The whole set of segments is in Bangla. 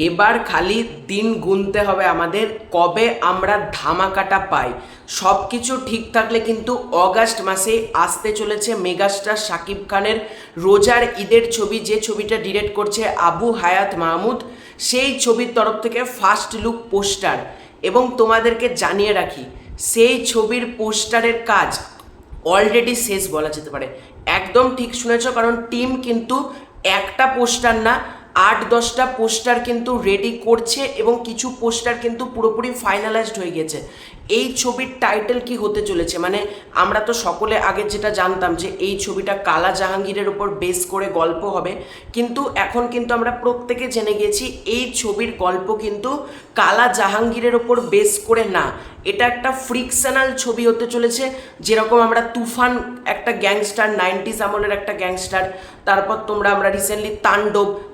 এবার খালি দিন গুনতে হবে আমাদের কবে আমরা ধামাকাটা পাই। সব কিছু ঠিক থাকলে কিন্তু অগাস্ট মাসে আসতে চলেছে মেগাস্টার শাকিব খানের রোজার ঈদের ছবি, যে ছবিটা ডিরেক্ট করছে আবু হায়াত মাহমুদ। সেই ছবির তরফ থেকে ফার্স্ট লুক পোস্টার, এবং তোমাদেরকে জানিয়ে রাখি সেই ছবির পোস্টারের কাজ অলরেডি শেষ বলা যেতে পারে। একদম ঠিক শুনেছ, কারণ টিম কিন্তু একটা পোস্টার না 8-10টা পোস্টার কিন্তু রেডি করছে, এবং কিছু পোস্টার কিন্তু পুরোপুরি ফাইনালাইজড হয়ে গেছে। এই ছবির টাইটেল কি হতে চলেছে, মানে আমরা তো সকলে আগে যেটা জানতাম যে এই ছবিটা কালা জাহাঙ্গীরের উপর বেস করে গল্প হবে, কিন্তু এখন কিন্তু আমরা প্রত্যেকে জেনে গেছি এই ছবির গল্প কিন্তু কালা জাহাঙ্গীরের ওপর বেস করে না। এটা একটা ফ্রিকশনাল ছবি হতে চলেছে। যেরকম আমরা তুফান একটা গ্যাংস্টার, 90s আমলের একটা গ্যাংস্টার, তারপর আমরা রিসেন্টলি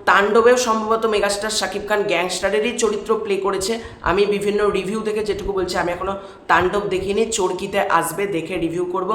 তাণ্ডবেও সম্ভবত মেগাস্টার শাকিব খান গ্যাংস্টারেরই চরিত্র প্লে করেছে। আমি বিভিন্ন রিভিউ থেকে যেটুকু বলছি, আমি এখনও তাণ্ডব দেখিনি, চরকিতে আসবে, দেখে রিভিউ করব।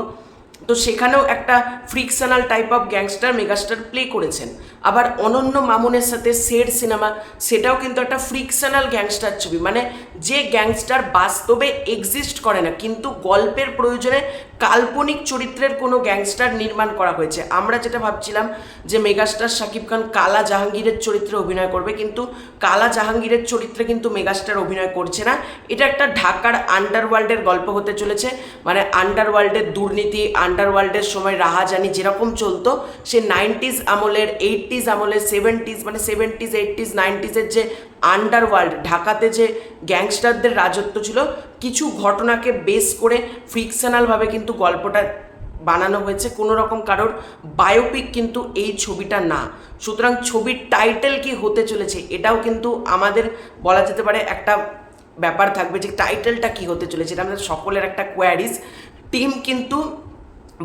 তো সেখানেও একটা frictional type of gangster megastar play করেছেন। আবার অনন্য মামুনের সাথে শের সিনেমা, সেটাও কিন্তু একটা ফ্রিকশনাল গ্যাংস্টার ছবি, মানে যে গ্যাংস্টার বাস্তবে এক্সিস্ট করে না, কিন্তু গল্পের প্রয়োজনে কাল্পনিক চরিত্রের কোনো গ্যাংস্টার নির্মাণ করা হয়েছে। আমরা যেটা ভাবছিলাম যে মেগাস্টার শাকিব খান কালা জাহাঙ্গীরের চরিত্রে অভিনয় করবে, কিন্তু কালা জাহাঙ্গীরের চরিত্রে কিন্তু মেগাস্টার অভিনয় করছে না। এটা একটা ঢাকার আন্ডারওয়ার্ল্ডের গল্প হতে চলেছে, মানে আন্ডারওয়ার্ল্ডের দুর্নীতি, আন্ডারওয়ার্ল্ডের সময় রাহাজানি যেরকম চলতো, সে 90s আমলের, 80s আমলের, 70s, মানে 70s 80s 90s-এর যে আন্ডারওয়ার্ল্ড, ঢাকাতে যে গ্যাংস্টারদের রাজত্ব ছিল, কিছু ঘটনাকে বেস করে ফিকশনালভাবে কিন্তু গল্পটা বানানো হয়েছে। কোনো রকম কারোর বায়োপিক কিন্তু এই ছবিটা না। সুতরাং ছবির টাইটেল কি হতে চলেছে এটাও কিন্তু আমাদের বলা যেতে পারে একটা ব্যাপার থাকবে, যে টাইটেলটা কি হতে চলেছে, এটা আমাদের সকলের একটা কোয়ারিজ। টিম কিন্তু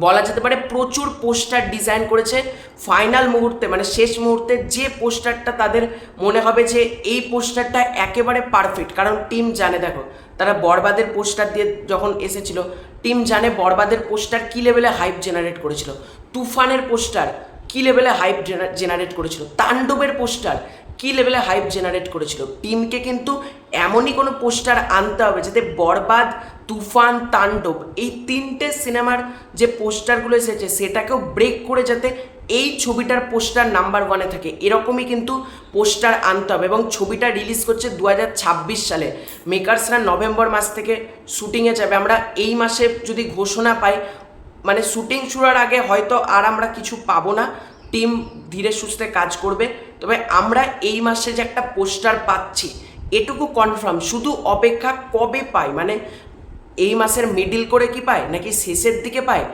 বলা যেতে পারে প্রচুর পোস্টার ডিজাইন করেছে। ফাইনাল মুহূর্তে, মানে শেষ মুহূর্তে যে পোস্টারটা তাদের মনে হবে যে এই পোস্টারটা একেবারে পারফেক্ট, কারণ টিম জানে, দেখো তারা বরবাদের পোস্টার দিয়ে যখন এসেছিল, টিম জানে বরবাদের পোস্টার কী লেভেলে হাইপ জেনারেট করেছিল, তুফানের পোস্টার কী লেভেলে হাইপ জেনারেট করেছিল, তাণ্ডবের পোস্টার কী লেভেলে হাইপ জেনারেট করেছিল। টিমকে কিন্তু এমনই কোনো পোস্টার আনতে হবে যাতে বরবাদ, তুফান, তাণ্ডব এই তিনটে সিনেমার যে পোস্টারগুলো এসেছে সেটাকেও ব্রেক করে যাতে এই ছবিটার পোস্টার নাম্বার 1-এ থাকে, এরকমই কিন্তু পোস্টার আনতে হবে। এবং ছবিটা রিলিজ করছে 2026 সালে। মেকার্সরা নভেম্বর মাস থেকে শুটিংয়ে যাবে। আমরা এই মাসে যদি ঘোষণা পাই, মানে শুটিং শুরুর আগে হয়তো আর আমরা কিছু পাবো না, টিম ধীরে সুস্থে কাজ করবে। তবে আমরা এই মাসে যে একটা পোস্টার পাচ্ছি এটুকু কনফার্ম, শুধু অপেক্ষা কবে পাই, মানে এই মাসের মিডিল করে কি পায় নাকি শেষের দিকে পায়,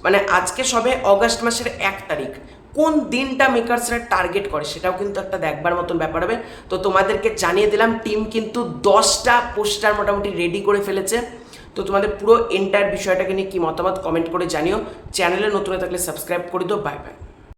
মানে আজকে সবে অগাস্ট মাসের 1 তারিখ, কোন দিনটা মেকার্সরা টার্গেট করে সেটাও কিন্তু একটা দেখবার মতন ব্যাপার হবে। তো তোমাদেরকে জানিয়ে দিলাম টিম কিন্তু 10টা পোস্টার মোটামুটি রেডি করে ফেলেছে। তো তোমাদের পুরো এন্টায়ার বিষয়টাকে নিয়ে কী মতামত কমেন্ট করে জানিও। চ্যানেলে নতুন থাকলে সাবস্ক্রাইব করে দিও। Bye bye.